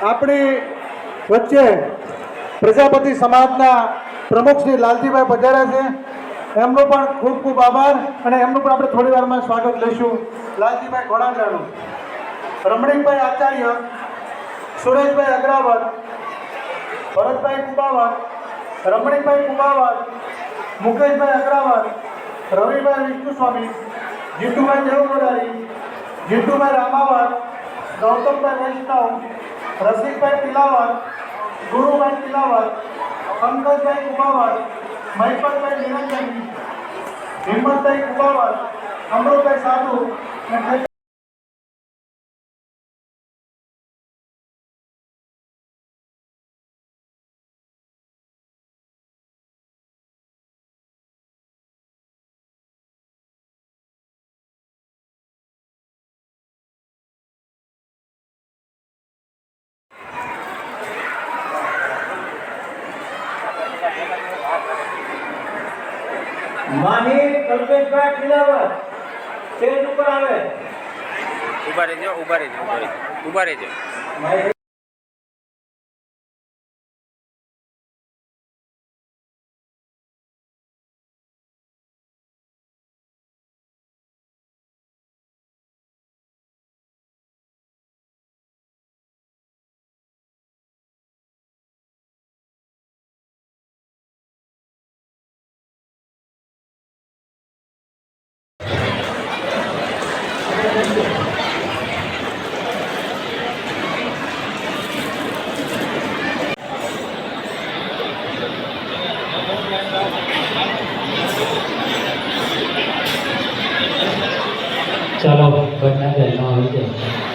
આપણી વચ્ચે પ્રજાપતિ સમાજના પ્રમુખ શ્રી લાલજીભાઈ પધાર્યા છે, એમનો પણ ખૂબ ખૂબ આભાર અને એમનું પણ આપણે થોડી વારમાં સ્વાગત લઈશું. લાલજીભાઈ ઘોડાદરાનું, રમણીકભાઈ આચાર્ય, સુરેશભાઈ અગ્રાવત, ભરતભાઈ કુંભાવત, રમણીકભાઈ કુંભાવત, મુકેશભાઈ અગ્રાવત, રવિભાઈ વિષ્ણુસ્વામી, જીતુભાઈ દેવગોડારી, જીતુભાઈ રામાવત, ગૌતમભાઈ વૈષ્ણવ, રસિકભાઈ તિલાવત, ગુરુભાઈ તિલાવત, પંકજભાઈ કુંભાવત, મહિપતભાઈ નિરંજની, હિંમતભાઈ કુંભાવત, અમૃતભાઈ સાધુ અને માની કલ્પેશભાઈ ખિલાવત સ્ટેજ ઉપર આવે. ઉભા રહેજો, ઉભા રહેજો, ઉભા રહેજો. ચાલો ઘરના બેલમાં આવી જાય.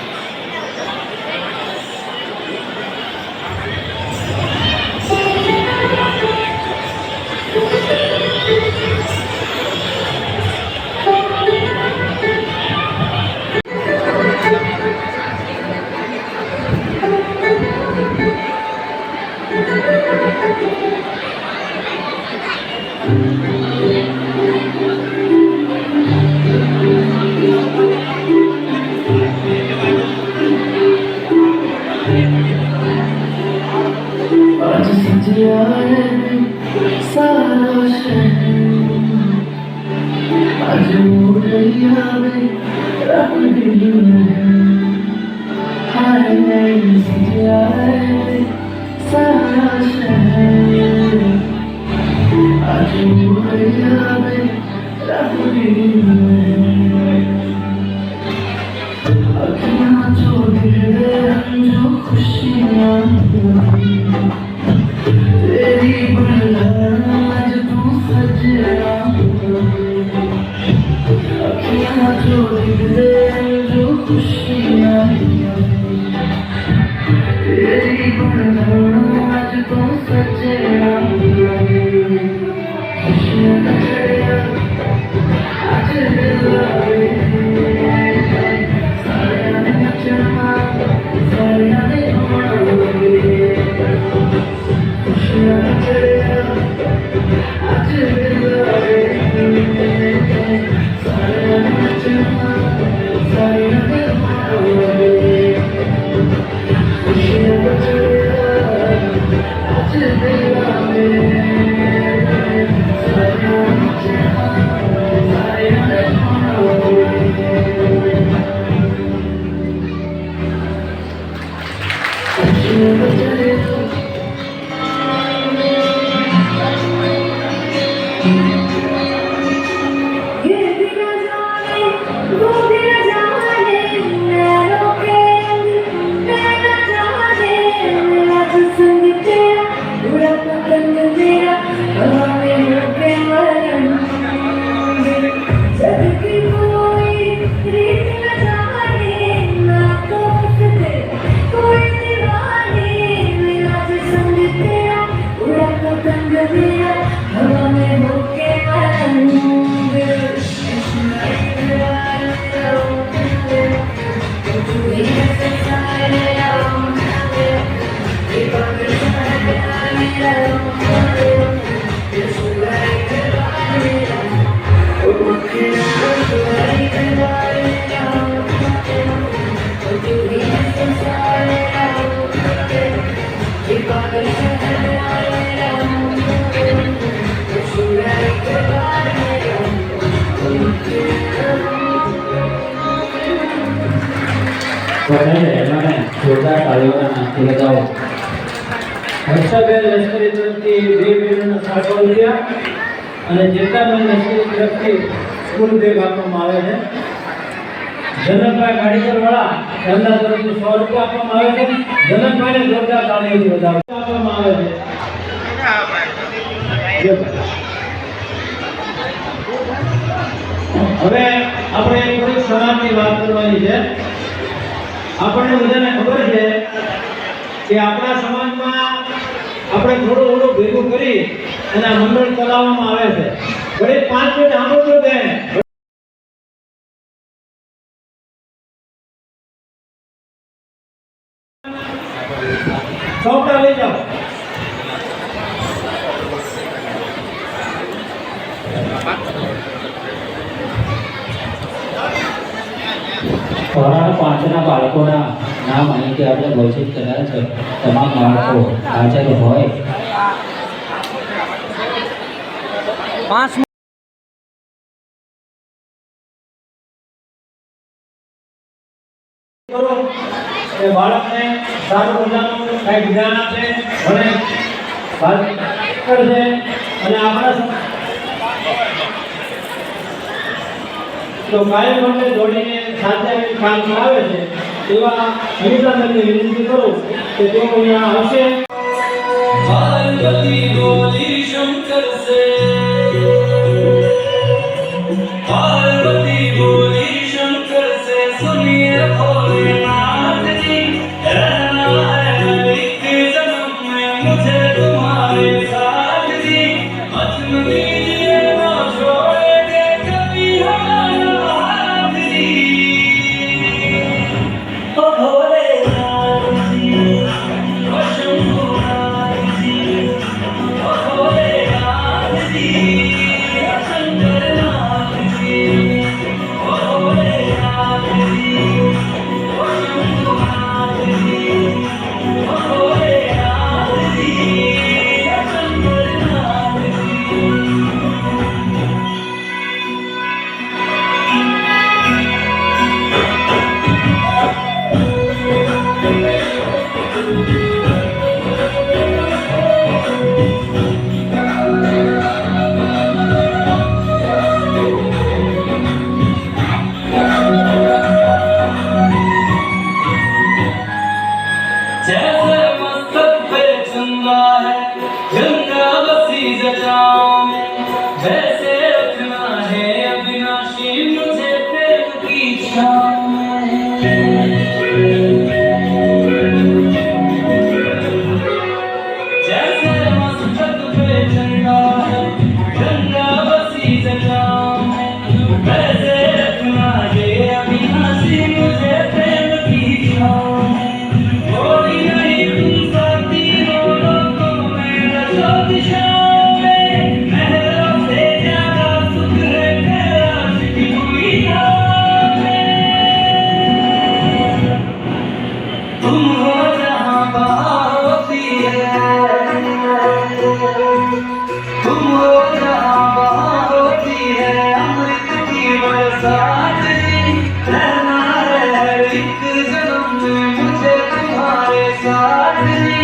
कोई दीवाने બંને બહેનોને જોરદાર તાળીઓના નામથી બજાવો. હર્ષાબેન લશ્કરી તરફથી 2 બહેનોને 700 રૂપિયા અને જેતાબેન લશ્કરી તરફથી સ્કૂલ બેગ આપવામાં આવે છે. જનકભાઈ ગાડીકરવાળા એમના તરફથી 100 રૂપિયા આપવામાં આવે છે. જનકભાઈને જોરદાર તાળીઓથી બજાવો આપવામાં આવે છે. હવે આપણે થોડી સમાજની વાત કરવાની છે. આપણને બધાને ખબર છે કે આપણા સમાજમાં આપણે થોડું થોડું ભેગું કરી અને આ મંડળ ચલાવવામાં આવે છે. ઘડી 5 મિનિટ સાંભળજો બેન. ચોપડા લઈ જાઓ. ધોરણ 5ના બાળકોના નામ અહીંથી આપણે ઘોષિત કર્યા છે. તમામ બાળકો હાજર હોય. 5 એ બાળકને સારું મજાનું કંઈક જ્ઞાન આપે, ભણે, વાત કરશે અને આપણા તો કાયમ માટે જોડીને સાથે કામ કરાવે છે. એવા અનિતાબેનને વિનંતી કરું કે તેઓ અહીંયા આવશે. पार्वती बोली शंकर से, पार्वती बोली शंकर से, सुनिए भोलेनाथ जी, रहना है एक जन्म में मुझे तुम्हारे साथ जी, वचन दीजिए ना छोड़ेंगे कभी हमारा हाथ जी। ओ भोलेनाथ जी, ओ शंभुनाथ जी, ओ भोलेनाथ जी, ओ शंकरनाथ जी, ओ भोलेनाथ जी, ओ शंभुनाथ जी, ओ भोलेनाथ जी, ओ शंकरनाथ जी। जैसे मस्तक पे चंदा है गंगा बसी जटाओं में, वैसे रखना है अविनाशी मुझे प्रेम की छाँव में। जैसे मस्तक पे चंदा है गंगा बसी जटाओं में, वैसे रखना है अविनाशी मुझे प्रेम की छाँव में। थोड़ी नहीं तुम साथी दोनों को मेरा जो दिशाओं में, महलों से ज्यादा सुख है कैलाश की हुई हवा में। तुम हो जहाँ बहार होती है, तुम हो जहाँ बहार होती है, अमृत की बरसात जी, रहना है एक जन्म में मुझे तुम्हारे साथ जी,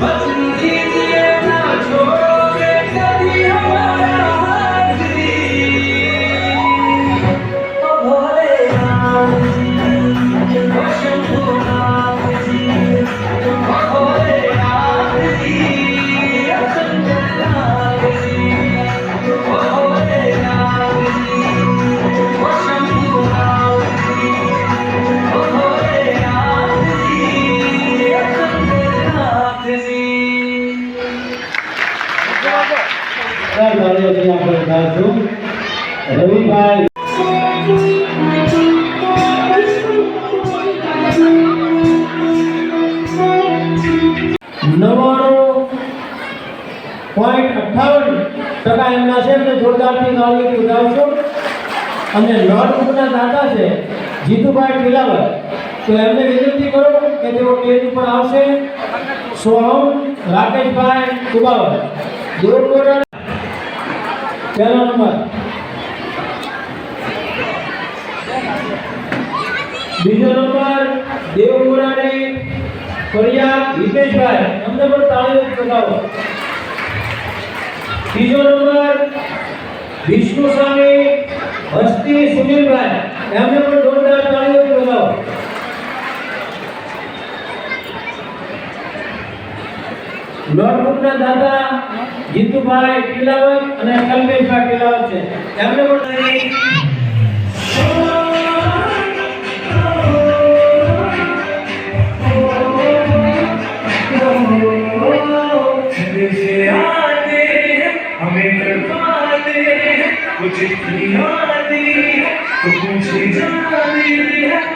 वचन दीजिए ना छोड़ोगे कभी हमारा हाथ जी। ओ भोलेनाथ जी, ओ शंभुनाथ जी, ओ भोलेनाथ जी, ओ शंकरनाथ जी, ओ भोलेनाथ जी, ओ शंभुनाथ जी, ओ भोलेनाथ जी, ओ शंकरनाथ जी। તાળીઓથી આપણે ગાઈશું. રવિભાઈ .58% એમના છે એટલે જોરદારથી તાળીઓથી વધાવશો. અને નોટબુકના દાતા છે જીતુભાઈ ટીલાવર, તો એમને વિનંતી કરો કે તેઓ સ્ટેજ ઉપર આવશે. સોહમ રાકેશભાઈ કુબાવર, દેવપુરા પહેલો નંબર. બીજો નંબર દેવપુરાની ફરિયાદ હિતેશભાઈ, એમને પણ તાળીઓ બતાવો. ત્રીજો નંબર વિષ્ણુ સ્વામી હસ્તી સુનિલભાઈ, એમને પણ જોરદાર તાળીઓ બતાવો. નોટબુકના દાદા જીતુભાઈ કિલાવત અને કલ્પેશભાઈ કિલાવત છે, એમને પણ हमें करवाते कुछ इतनी आती तो कुछ जाती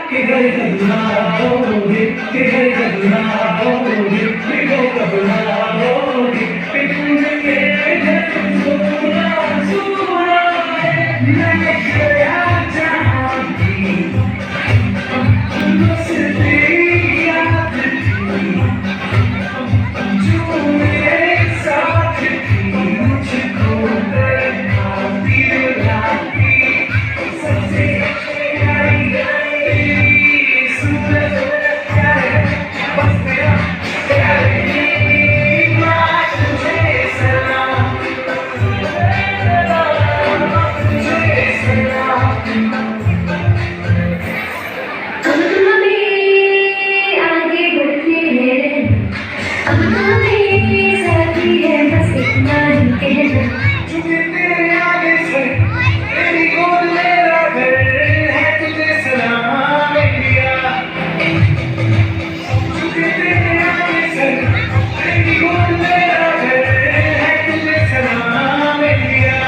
कि घर कबला होगी कि घर कबला होगी कि घर कबला होगी कि तुझे के घर सूरा सूरा मैं गया चाहती बस तेरी याद थी जो मेरे साथ थी मुझको देखती रुलाती सबसे प्यारी गई सुंदर प्यारे बस मेरा प्यारे माँ तुझे सलाम तुझे सलाम अब हमें आगे बढ़ते हैं अब हमें साथी है बस इतना ही कहना चुके तेरे आगे से तेरी गोद मेरा घर है तुझे सलाम इंडिया चुके तेरे आगे से तेरी गोद मेरा घर है तुझे सलाम इंडिया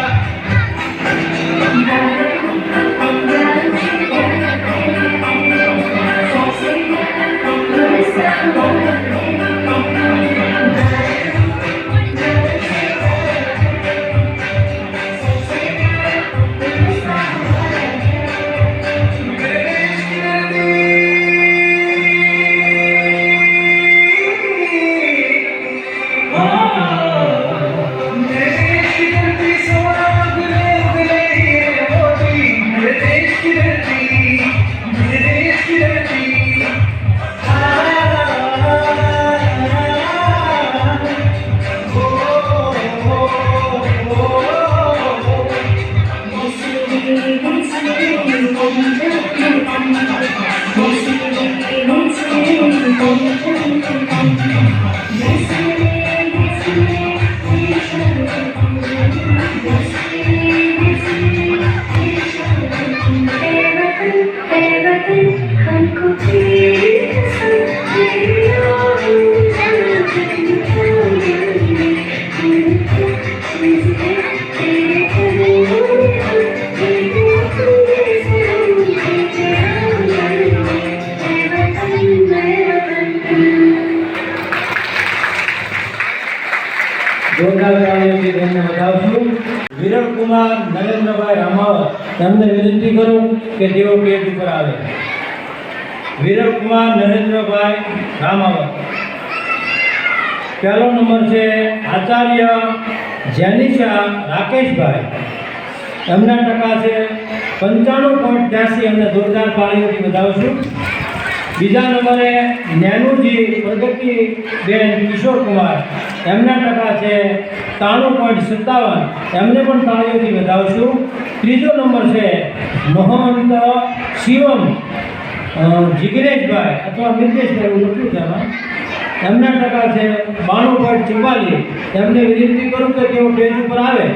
हमको જોરદાર તાળીઓથી તેમને વધાવશું. વિરલ કુમાર નરેન્દ્રભાઈ રામાવત, એમને વિનંતી કરું કે તેઓ સ્ટેજ ઉપર આવે. વિરલ કુમાર નરેન્દ્રભાઈ રામાવત. પહેલો નંબર છે આચાર્ય જેનિશા રાકેશભાઈ, એમના ટકા છે 95.83, એમને જોરદાર તાળીઓથી વધાવશું. બીજા નંબરે નેનુજી પ્રગતિબેન કિશોરકુમાર, એમના ટકા છે 93.57, એમને પણ તાળીઓથી વધાવશું. ત્રીજો નંબર છે મહંત શિવમ જિગ્નેશભાઈ અથવા મિતેશભાઈ, એવું લખ્યું છે એમાં, એમના ટકા છે 92.44, એમને વિનંતી કરું કે તેઓ સ્ટેજ ઉપર આવે.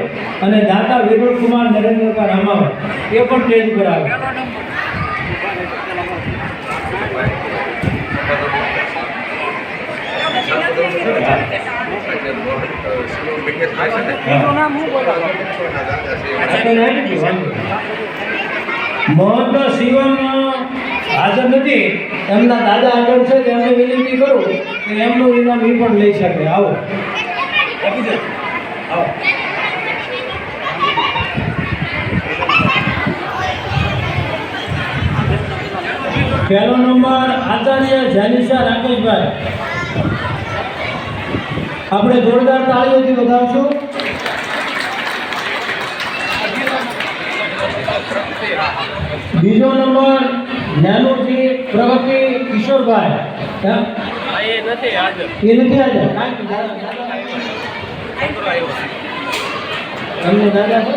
અને દાતા વિરલ કુમાર નરેન્દ્રભાઈ રામાવત, એ પણ સ્ટેજ ઉપર આવે. મહંત શિવમ હાજર નથી, એમના દાદા હાજર છે, તેમને વિનંતી કરું કે એમનું ઇનામ એ પણ લઈ શકે. આવો આવો. પહેલો નંબર આચાર્ય જાનિશા રાકેશભાઈ, આપણે જોરદાર તાળીઓથી વધાવશું. બીજો નંબર જ્ઞાનુજી પ્રગતિ કિશોરભાઈ હા? એ નથી હાજર. એ નથી હાજર કાંઈ તમને દાદા છે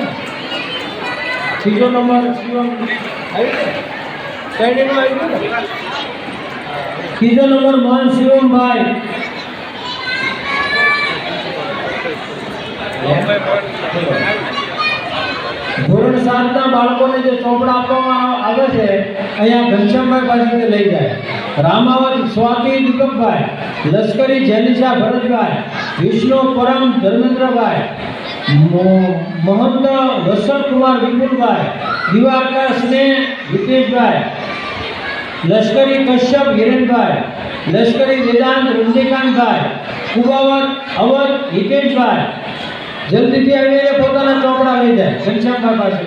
ત્રીજો નંબર શિવમ આવી ગયો શ્રેણીમાં આવી ગયો ને? ત્રીજો નંબર મોહન શિવમભાઈ ધોરણ 7 ના બાળકોને જે ચોપડા આપવામાં આવે છે અહીંયા ઘનશ્યામભાઈ પાસેથી લઈ જાય. રામાવત સ્વાતિ દીપકભાઈ, લશ્કરી જેનિશા ભરતભાઈ, વિષ્ણુ પરમ ધર્મેન્દ્રભાઈ, મહંત વસંતકુમાર વિપુલભાઈ, દિવાકર સ્નેહ વિતેશભાઈ, લશ્કરી કશ્યપ હિરેનભાઈ, લશ્કરી વેદાંત રજનીકાંતભાઈ, કુવાવર અવધ હિતેશભાઈ જલ્દીથી આવીને પોતાના ચોપડા લઈ જાય ઘનશ્યામભાઈ પાસે.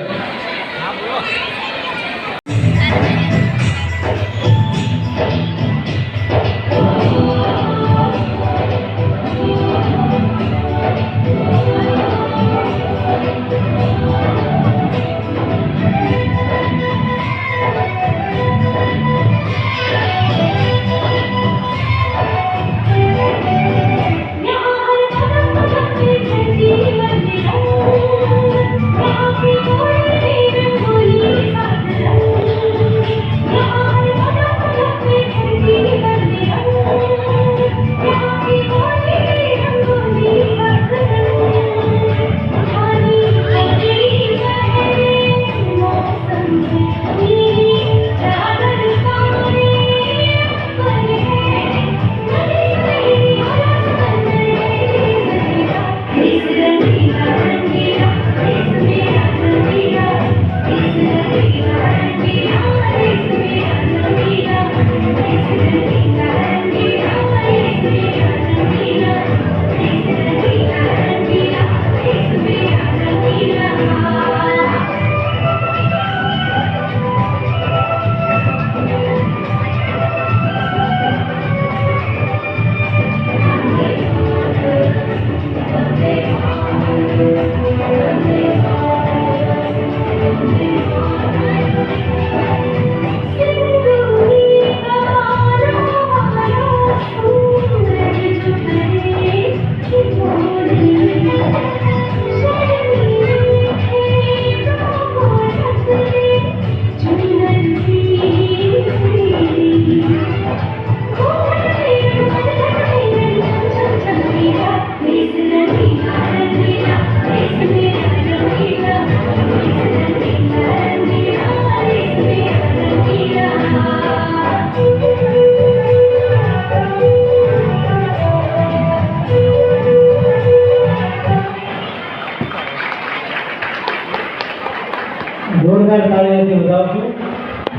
જોરદાર તાળીઓથી વધાવશું.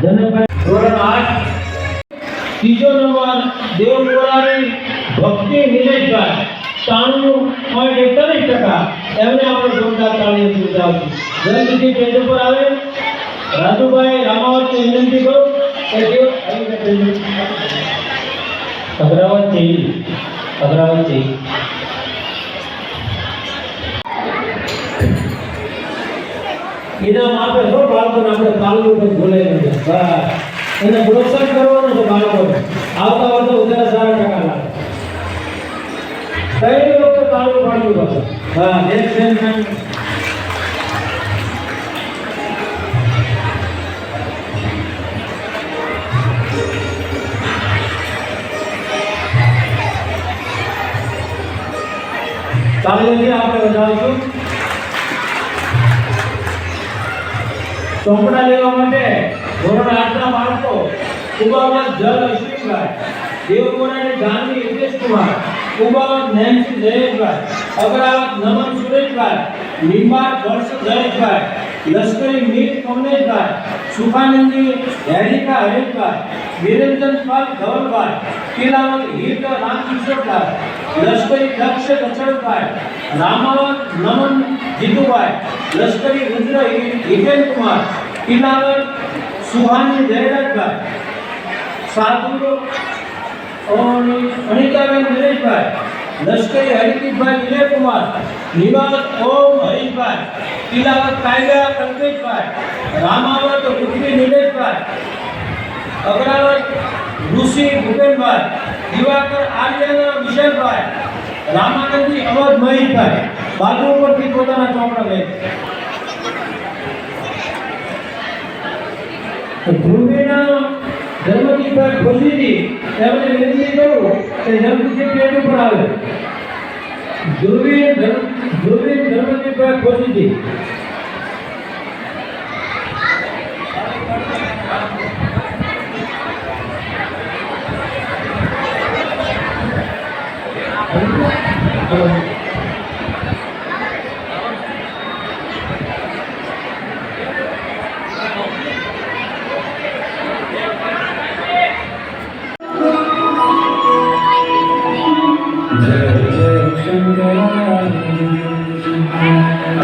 જનકભાઈ ધોરણ 8 ત્રીજો નંબર દેવપુરાની ભક્તિ નિલેશભાઈ 93.41%. એમને આપણે જોરદાર તાળીઓથી વધાવશું. જલ્દીથી પેજ ઉપર આવે. રાજુભાઈ રામાવતને વિનંતી કરું કે તેઓ અગ્રવત છે. ઇનામ આપે છો બાળકોને આપણે તાલું પર બોલે બસ એને પ્રોત્સાહન કરવાનું છે બાળકોને. આવતા વર્ષે વધારે સારા ટકા લાગે. કઈ વખતે તાલું પાડવું પડશે. હા નેક્સ્ટ તાલીમથી આપણે વધારશું. ચોપડા લેવા માટે ધોરણ 8 ના બાળકો કુબાવત જલ અશ્વિનભાઈ, દેવપુરાની જાનવી હિતેશકુમાર, કુબાવત નેન્સી જયેશભાઈ, અગ્રાવત નમન સુરેશભાઈ, લીંબાર વર્ષ જયેશભાઈ, લશ્કરી મીર કમલેશભાઈ, સુખાનંદી હેરિકા હરેશભાઈ, વિરેન્દ્રપાલ ધવલભાઈ, કિલાવત હિત રામકિશોરભાઈ, લશ્કરી દક્ષ દશરથભાઈ, રામાવત નમન જીતુભાઈ, લશ્કરી રુદ્ર હિતેન કુમાર, કિલાવત સુહાની જયરાજભાઈ, સાધુ અનિતાબેન નરેશભાઈ, લશ્કરી હરિદીપભાઈ વિજયકુમાર, નિવાસ ઓમ હરીશભાઈ, કિલાવત કાયદા કંકેશભાઈ, રામાવત પૃથ્વી નિલેશભાઈ, અગ્રવત ઋષિ ભૂપેનભાઈ, દિવાકર આર્યન વિશેષભાઈ, રામાનંદજી અવધ મહેશભાઈ બાજુ ઉપરથી પોતાના ચોપડા લે છે. ધ્રુવીના ધર્મજીભાઈ ખુશીજી એમને વિનંતી કરું કે જલ્દીથી પેજ ઉપર આવે. ધ્રુવી ધર્મજીભાઈ ખુશીજી.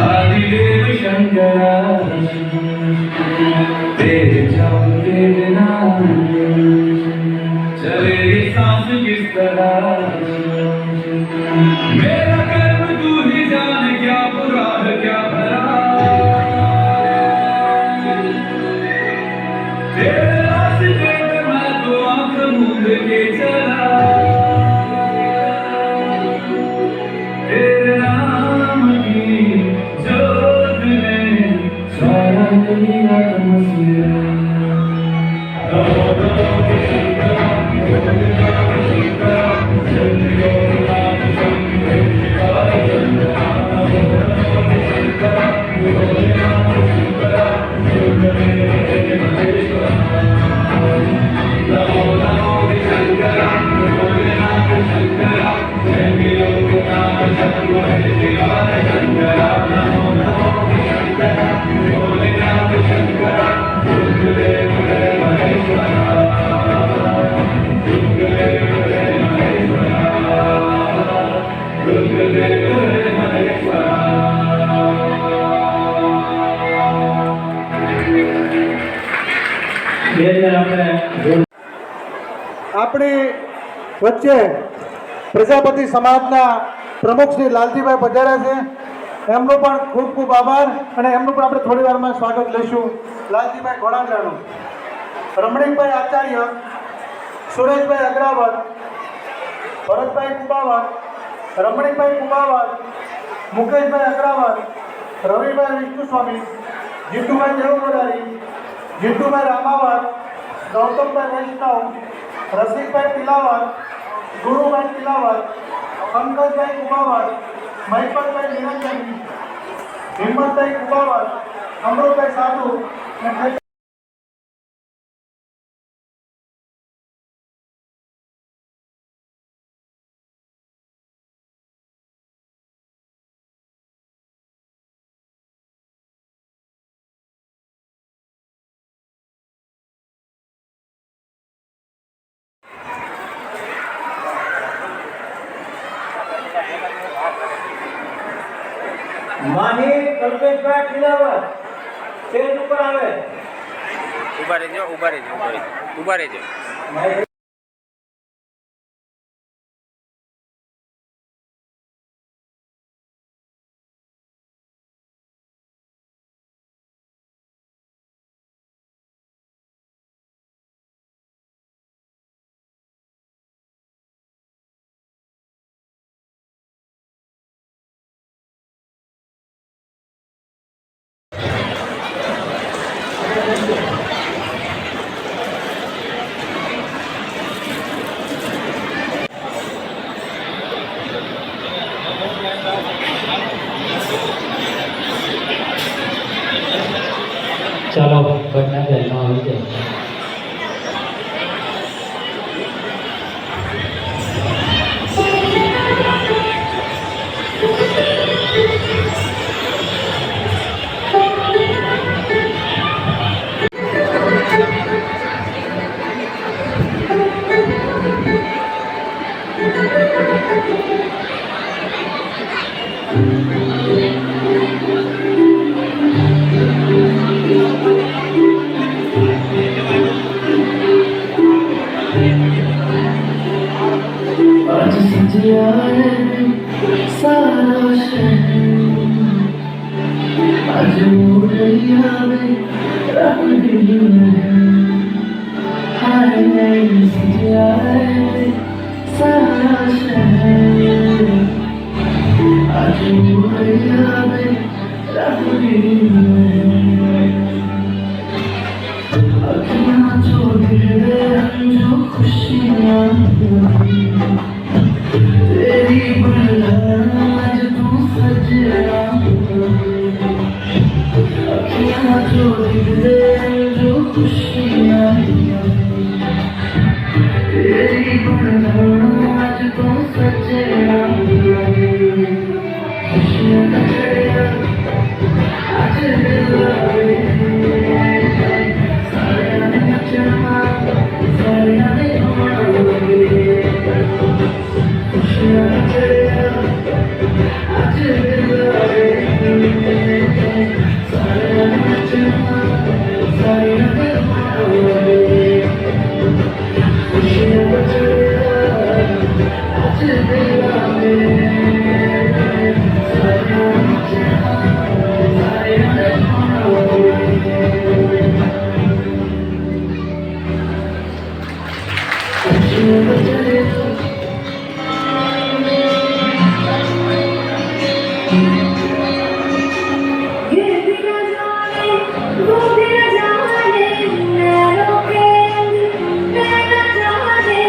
आदिदेव शंकरा तेरे जाम के बिना चले सांस किस तरह मेरा कर्म तू ही जान क्या बुरा है क्या भला तेरे रास्ते पे मैं तो आंख मूंद के चला तेरे नाम की जोत में सारा दुनिया मसीहा આપણી વચ્ચે પ્રજાપતિ સમાજના પ્રમુખ શ્રી લાલજીભાઈ પધાર્યા છે. એમનો પણ ખૂબ ખૂબ આભાર અને એમનું પણ આપણે થોડી વારમાં સ્વાગત લઈશું. લાલજીભાઈ ઘોડાદરાનું, રમણીકભાઈ આચાર્ય, સુરેશભાઈ અગ્રાવત, ભરતભાઈ કુબાવત, રમણીકભાઈ કુબાવત, મુકેશભાઈ અગ્રાવત, રવિભાઈ વિષ્ણુસ્વામી, જીતુભાઈ દેવગોડારી, જીતુભાઈ રામાવત, ગૌતમભાઈ વૈષ્ણવ, રસિકભાઈ તિલાવત, ગુરુભાઈ તિલાવત, પંકજભાઈ કુબાવત, મહિપતભાઈ નિરંજની, હિંમતભાઈ કુબાવત, અમૃતભાઈ સાધુ અને માહી કલ્પેશભાઈ ખિલાવત સ્ટેજ ઉપર આવે. ઉભા રહેજો, ઉભા રહેજો, ઉભા રહેજો, ઉભા રહેજો. ચાલો ઘટના ધ્યાનમાં આવી જાય. आज सजिया है सारा शहर आज मोरैया में रंग है ने दिया है सारा शहर आज मुहैया में रबड़ी में अखियाँ जो गिरे जो खुशियाँ तेरी बढ़ना आज तू सजना अखियाँ जो गिरे जो खुशियाँ तेरी बढ़ना आज तू सजना खुशियाँ चढ़िया आज दिलवारे सारियाँ ने नचना सारियाँ ने होना खुशियाँ चढ़िया आज दिलवारे सारियाँ ने नचना सारियाँ ने होना खुशियाँ चढ़िया आज दिलवारे सारियाँ ने नचना सारियाँ ने होना ये दिल जाने वो दिल जाने मैं रोके मैं न जाने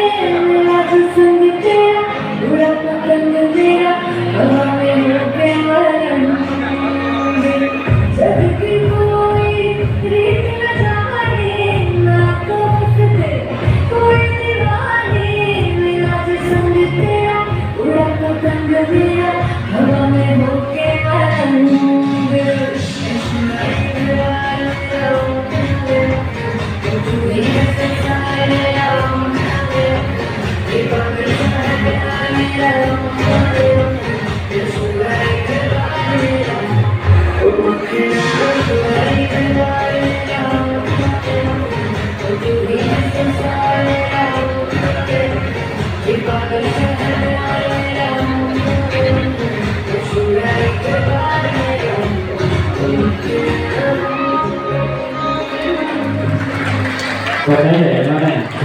मेरा संग तेरा पूरा पतंग मेरा हवा में रोके मरन जब की कोई रीत न जाने ना तो उससे कोई दीवाने मेरा संग तेरा पूरा पतंग मेरा हवा में रोके मरन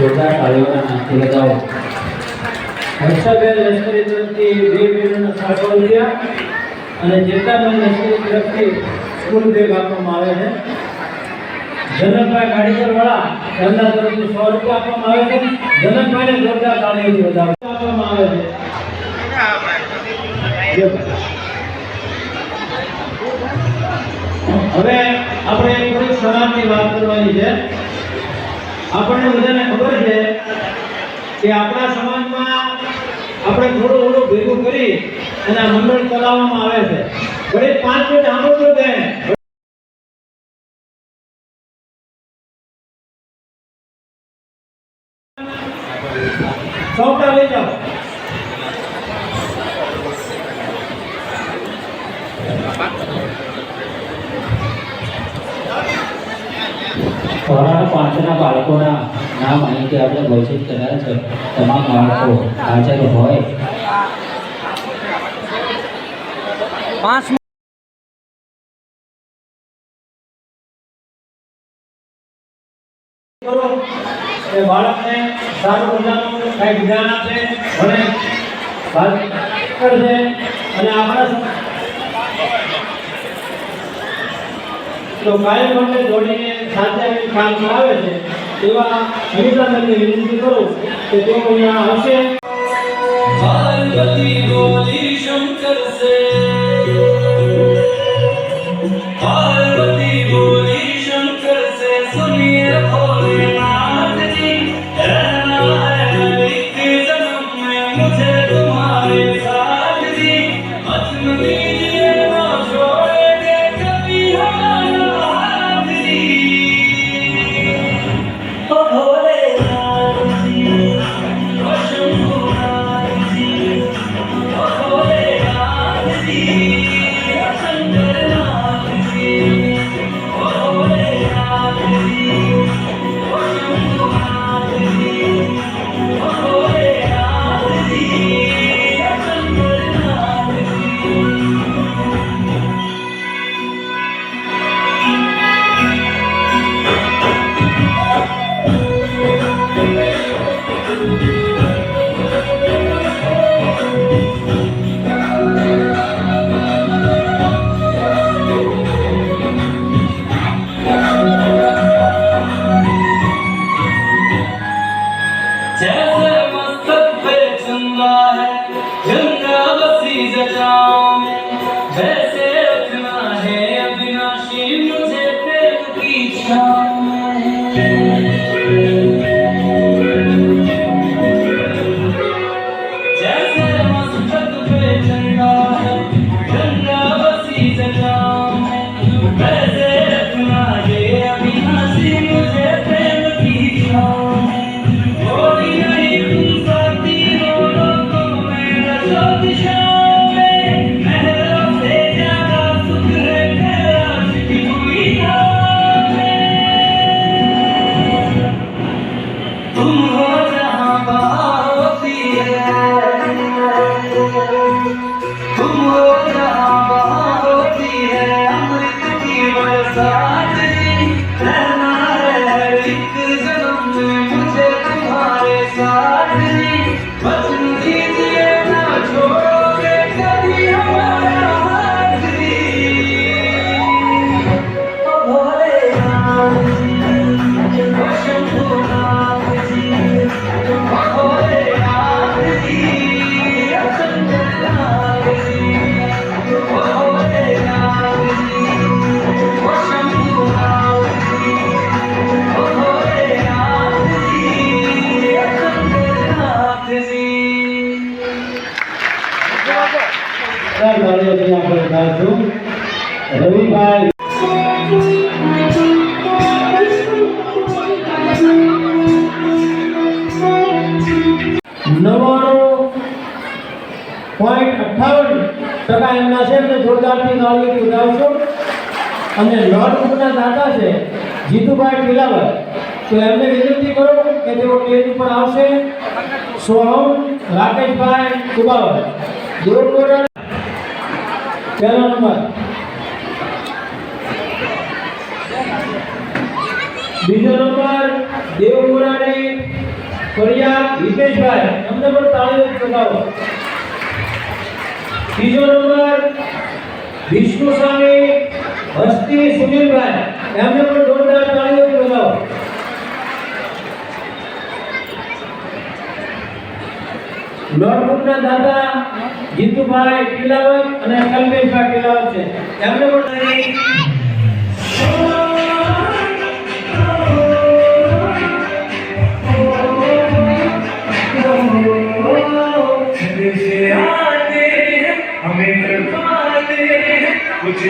જોરદાર તાળીઓના નામથી લગાવો. હર્ષાબેન લશ્કરી તરફથી 2 બહેનોને 700 રૂપિયા અને જેતાબેન લશ્કરી તરફથી સ્કૂલ બેગ આપવામાં આવે છે. જનકભાઈ ગાડીકરવાળા એમના તરફથી 100 રૂપિયા આપવામાં આવે છે. જનકભાઈને જોરદાર તાળીઓથી વધાવો આપવામાં આવે છે. હવે આપણે થોડીક સમાજની વાત કરવાની છે. આપણને બધાને ખબર છે કે આપણા સમાજમાં આપણે થોડું ભેગું કરી અને આ મંડળ ચલાવવામાં આવે છે. ઘડી 5 મિનિટ સાંભળજો બેન. ચોકડા લઈ જાઓ. ધોરણ 5ના બાળકોના નામ અહીંથી આપણે ઘોષિત કર્યા છે. તમામ બાળકો હાજર હોય. 5 કરો એ બાળકને સારું મજાનું કંઈક જ્ઞાન આપે ભણે વાત કરશે અને આપણા તો કાયમ માટે જોડીને સાથે કામ કરાવે છે એવા અનિતાબેનને વિનંતી કરું કે તેઓ અહીંયા આવશે. पार्वती बोली शंकर से पार्वती बोली शंकर से सुनिए भोलेनाथ जी रहना है एक जन्म में मुझे तुम्हारे साथ जी मत लीजिए ना छोड़ेंगे कभी हमारा हाथ जी ओ भोलेनाथ जी ओ शंभुनाथ जी ओ भोलेनाथ जी ओ शंकरनाथ जी ओ भोलेनाथ जी ओ शंभुनाथ जी ओ भोलेनाथ जी रखना है गंगा बसी जटाओं में वैसे रखना है अविनाशी मुझे प्रेम की छाँव में जैसे मस्तक पे चढ़ना है गंगा बसी जटाओं में वैसे रखना है अविनाशी मुझे प्रेम की छाँव में कोई नहीं तुम साथी दोनों को मेरा जो दिशाओं में महलों से ज्यादा सुख है कैलाश की हुई नाव में तुम हो जहाँ बहार होती है तुम हो जहाँ बहार होती है अमृत की बरसात रहना है एक जन्म में मुझे तुम्हारे साथ वचन दीजिए ना छोड़ोगे कभी हमारा हाथ ओ भोले नाथ जी ओ शंभू नाथ जी ओ भोले नाथ जी ओ शंकर नाथ जी ओ भोले नाथ जी ओ शंभू नाथ जी ओ भोले नाथ जी ओ शंकर नाथ जी ચાર તાળીઓથી આપણે ગાઈશું. રવિભાઈ .58% એમના છે એમને જોરદારથી તાળીઓથી વધાવશો. અને નોટબુકના દાતા છે જીતુભાઈ ટીલાવર, તો એમને વિનંતી કરો કે તેઓ સ્ટેજ ઉપર આવશે. સોહમ રાકેશભાઈ કુબાવર દેવપુરા પહેલો નંબર. બીજો નંબર દેવપુરાની ફરિયા હિતેશભાઈ, એમને પણ તાળીઓ બતાવો. ત્રીજો નંબર વિષ્ણુ સ્વામી હસ્તી સુનિલભાઈ, એમને પણ જોરદાર તાળીઓ બતાવો. નોટબુકના દાદા જીતુભાઈ ટીલાવત અને કલ્પેશભાઈ ટીલાવત છે, એમને પણ हमें करवाते कुछ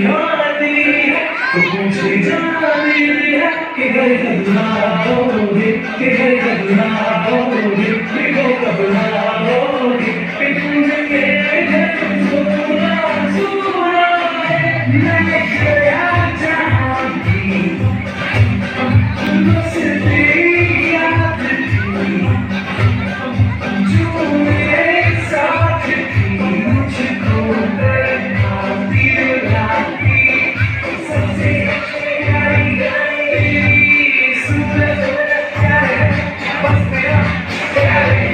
यादें तो पूछे जाती है कि घर कबला होगी कि घर कबला होगी कि घर कबला होगी कि तुझे मेरे घर सुना सुना है मैं गया चाहती मुझसे याद थी जो मेरे साथ थी मुझको लाती लाती सबसे प्यारी गई सूरज प्यारे बस मेरा प्यारे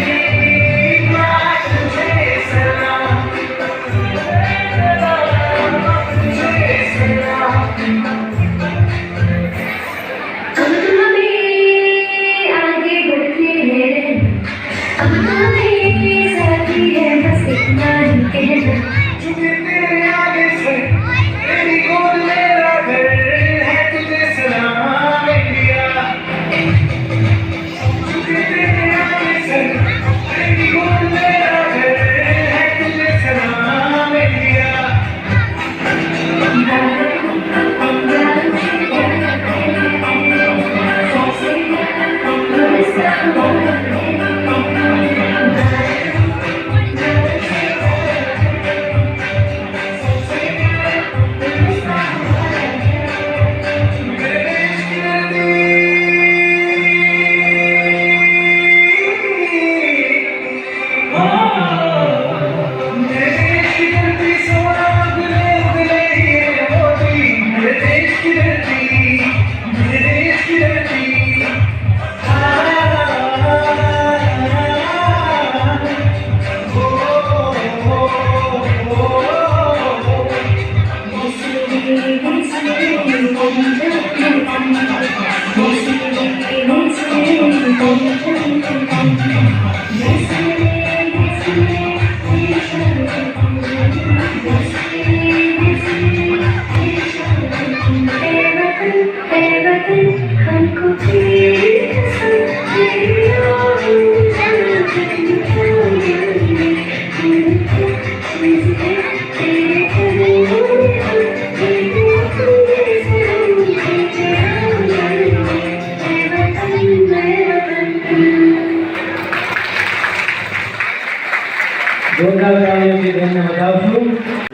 જોરદાર તાળીઓથી તેમને વધાવશું.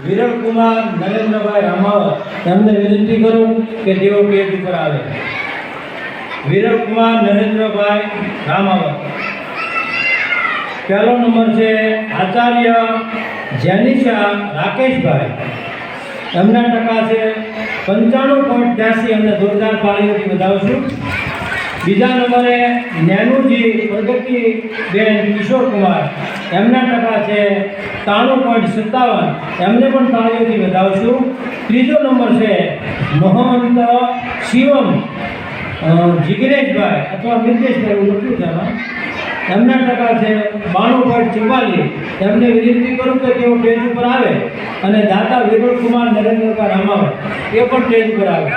વિરલ કુમાર નરેન્દ્રભાઈ રામાવત એમને વિનંતી કરું કે તેઓ પેજ ઉપર આવે. વિરલ કુમાર નરેન્દ્રભાઈ રામાવત. પહેલો નંબર છે આચાર્ય જેનિશા રાકેશભાઈ, એમના ટકા છે 95.83. એમને જોરદાર તાળીઓથી વધાવશું. બીજા નંબરે નેનુજી પ્રગતિબેન કિશોરકુમાર, એમના ટકા છે 93.57. એમને પણ તાળીઓથી વધાવશું. ત્રીજો નંબર છે મહંત શિવમ જિગ્નેશભાઈ અથવા મિતેશભાઈ, એવું લખ્યું છે એમાં. એમના ટકા છે 92.44. એમને વિનંતી કરું કે તેઓ સ્ટેજ ઉપર આવે અને દાતા વિરલ કુમાર નરેન્દ્રભાઈ રામાવત એ પણ સ્ટેજ ઉપર આવે.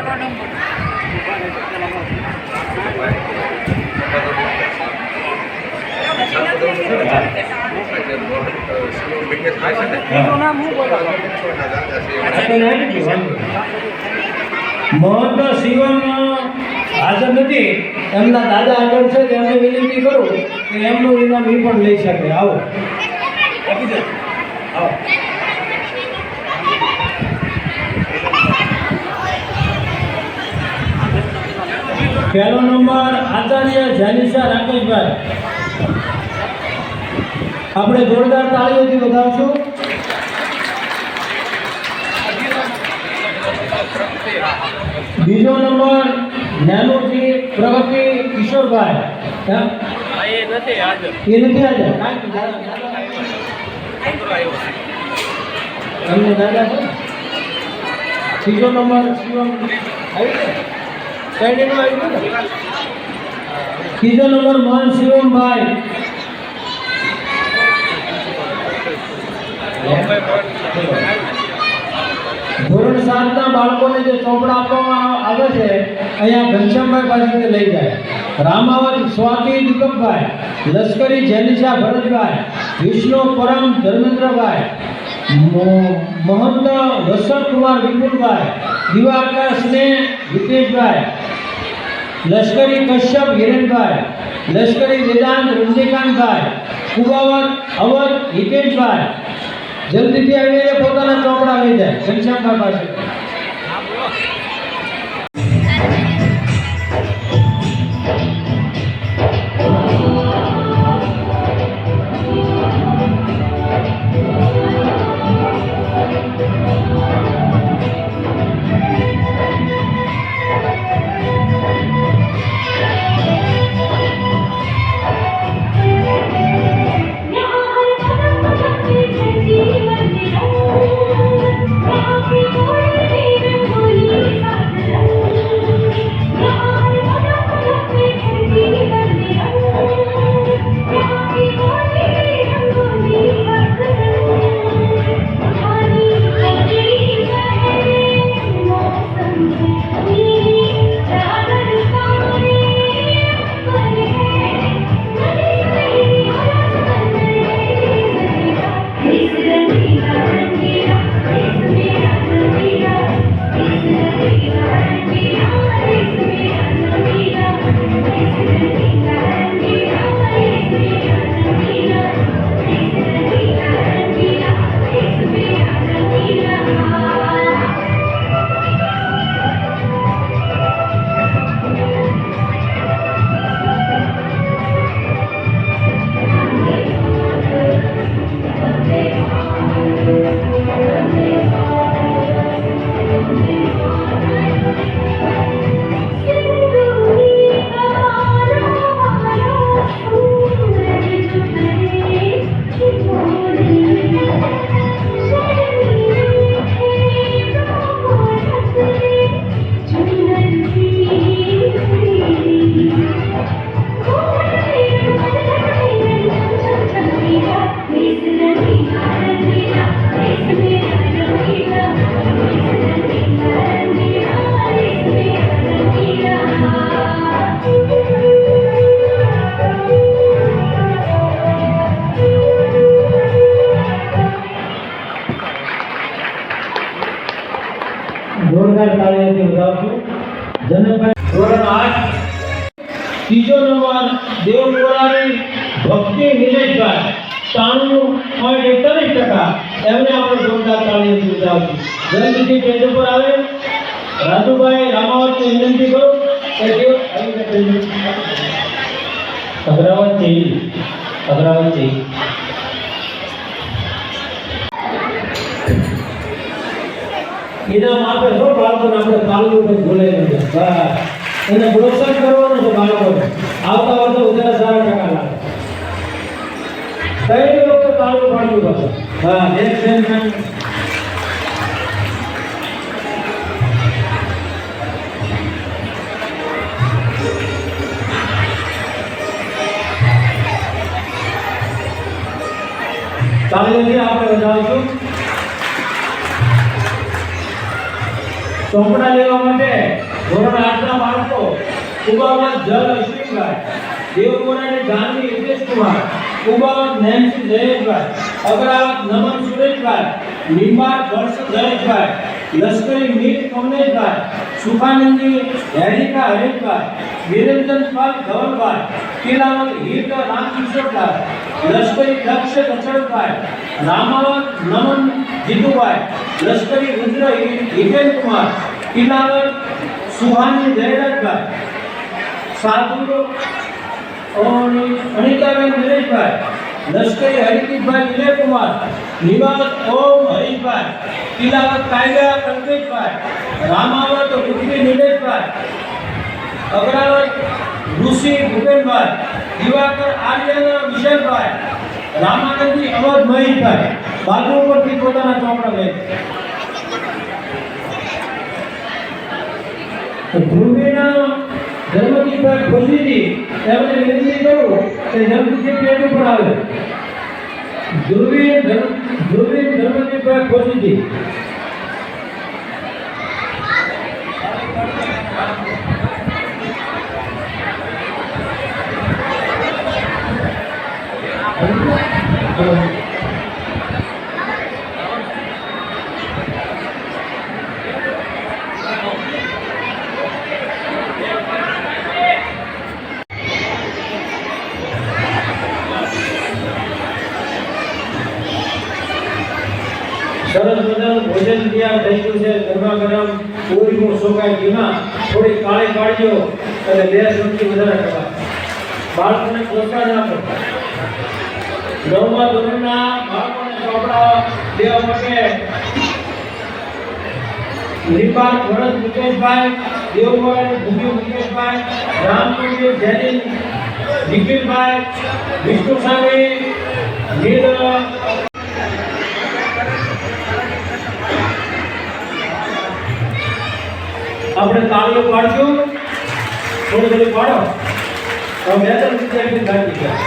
મહંત શિવમ હાજર નથી, એમના દાદા આગળ છે, તેમને વિનંતી કરું કે એમનું ઇનામ એ પણ લઈ શકે. આવો આપી દો. આવો. પહેલો નંબર આચાર્ય જાનિશા રાકેશભાઈ, આપણે જોરદાર તાળીઓથી વધાવશું. બીજો નંબર નેનુજી પ્રગતિ કિશોરભાઈ, એ નથી હાજર. એમને દાદા છે. ત્રીજો નંબર શિવમ ત્રીજો નંબર મહન શિવમભાઈ, ધોરણ 7 ના બાળકોને જે ચોપડા આપવામાં આવે છે અહીંયા ઘનશ્યામભાઈ પાસેથી લઈ જાય. રામાવત સ્વાતિ દીપકભાઈ, લશ્કરી જેનિશા ભરતભાઈ, વિષ્ણુ પરમ ધર્મેન્દ્રભાઈ, મહંત વસંતકુમાર વિપુલભાઈ, દિવાકર સ્નેહ વિતેશભાઈ, લશ્કરી કશ્યપ હિરેનભાઈ, લશ્કરી વેદાંત રંજનીકાંતભાઈ, કુવાવત અવધ હિતેશભાઈ, જલ્દીથી આવીને પોતાના ચોપડા લઈ જાય ઘનશ્યામભાઈ પાસે. જોરદાર તાળીઓથી વધાવશું. જનકભાઈ ધોરણ 8. ત્રીજો નંબર દેવપુરાની ભક્તિ નિલેશભાઈ, 93.41%. એમને આપણે જોરદાર તાળીઓથી વધાવીશું. જલ્દીથી સ્ટેજ ઉપર આવે રાજુભાઈ રામાવતને વિનંતી કરું કે તેઓ અગ્રવંતી ઇનામ આપે છો બાળકોને આપણે તાળીઓ પર બોલાવી દઈએ. બસ એને પ્રોત્સાહન કરવાનું છે બાળકોને. આવતા વર્ષે વધારે સારા ટકા લાવે. કઈ વખતે તાળીઓ પાડવી પડશે. હા એક બેન તાળીઓથી આપણે વધાવીશું. ચોપડા લેવા માટે ધોરણ 8 ના બાળકો કુબાવત જલ અશ્વિનભાઈ, દેવપુરાની જાનવી હિતેશકુમાર, કુબાવત નેન્સી જયેશભાઈ, અગ્રાવત નમન સુરેશભાઈ, લીંબાર વર્ષ જયેશભાઈ, લશ્કરી મીર કમલેશભાઈ, સુખાનંદી હેરિકા હરેશભાઈ, વિરેન્દ્રપાલ ધવલભાઈ, કિલાવત હિત રામકિશોરભાઈ, લશ્કરી દક્ષ દશરથભાઈ, રામાવત નમન જીતુભાઈ, લશ્કરી રુદ્ર હિતેનકુમાર, કિલાવત સુહાની જયરાજભાઈ, સાધુ અનિતાબેન દિનેશભાઈ, લશ્કરી હરિદીપભાઈ વિજયકુમાર, નિવાસ ઓમ હરીશભાઈ, કિલાવત કાયદા કંકેશભાઈ, રામાવત પૃથ્વી નિલેશભાઈ, અગ્રાવત ઋષિ ભૂપેનભાઈ, દિવાકર આર્યન વિશેષભાઈ, રામાનંદી અવધ મહેશભાઈ બાજુ ઉપરથી પોતાના ચોપડા લે. ધ્રુવીના ધર્મજીભાઈ ખુશીજી એમને વિનંતી કરું કે જલ્દીથી પેજ ઉપર આવે. ધ્રુવી ધર્મજીભાઈ ખુશીજી સરસ મજાનું ભોજન તૈયાર થઈ ગયું છે. ગરમા ગરમ પૂરીનું સોકાય ઘીમાં થોડી કાળી કાળીઓ અને 2 ચમચી વધારે કરવા. બાળકોને પ્રોત્સાહન આપો. 9મા ધોરણના બાળકોને ચોપડા દેવા માટે લીંબાર ભરત મુકેશભાઈ, દેવગોળાની ભૂમિ મુકેશભાઈ, રામકુંડી જૈન નિખિલભાઈ, વિષ્ણુ સ્વામી નીલ આપણે તાળીઓ પાડશું. થોડી પાડો. હવે 2-3 વિદ્યાર્થી ગાડી ગયા.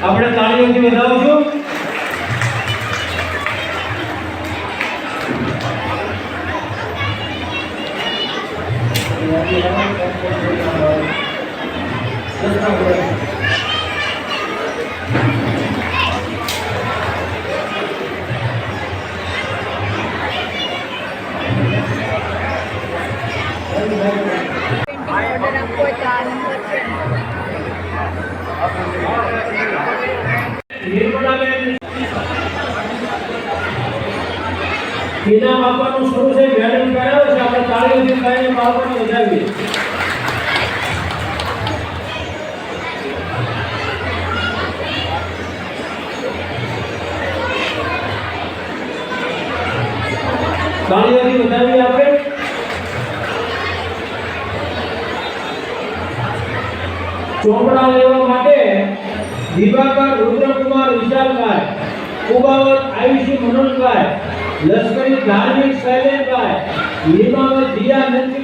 આપણે તાળીઓથી વધાવશું. ઓર્ડર આપવો હોય તો આ નંબર છે. ઇનામ આપવાનું શરૂ છે. મેડમ કરાવે છે. આપણે તાળીઓથી કહીને બાળકોને વધાવીએ. તાળીઓથી વધાવીએ આપણે. ચોપડા લેવા માટે દિવાકર રુદ્રકુમાર વિશાલભાઈ, કુબાવત આયુષી મનોજભાઈ, લશ્કરી ધાર્મિક શૈલેષભાઈ, લીમાવત દિયા નંદિ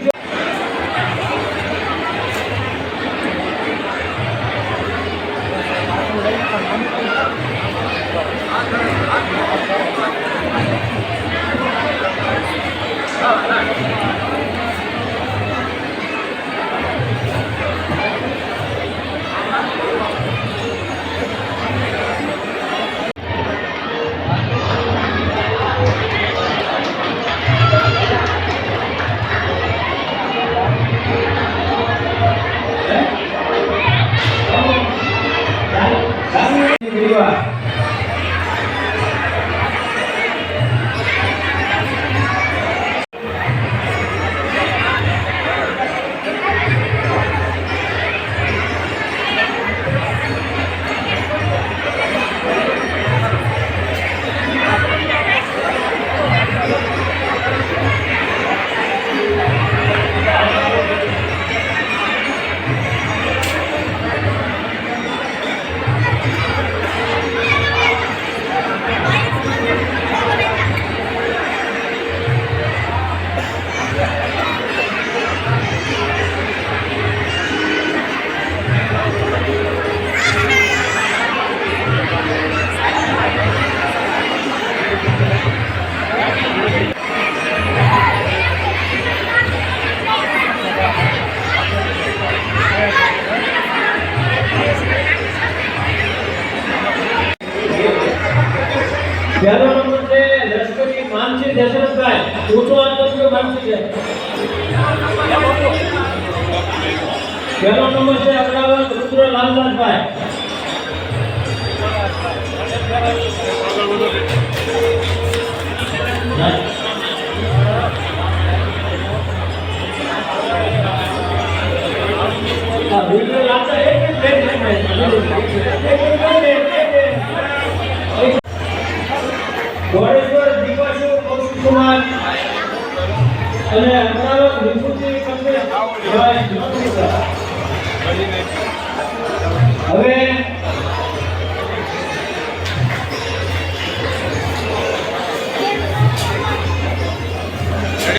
ઊંચો હાથ કરજો માનસી છે. પહેલો નંબર છે અમદાવાદ રુદ્ર લાલદાસભાઈ. રુદ્ર લાલદાસ એક ઘોડેશ્વર દીપાશુ કૌશિકકુમાર અને અમદાવાદ વિભૂતિ કંપની હવે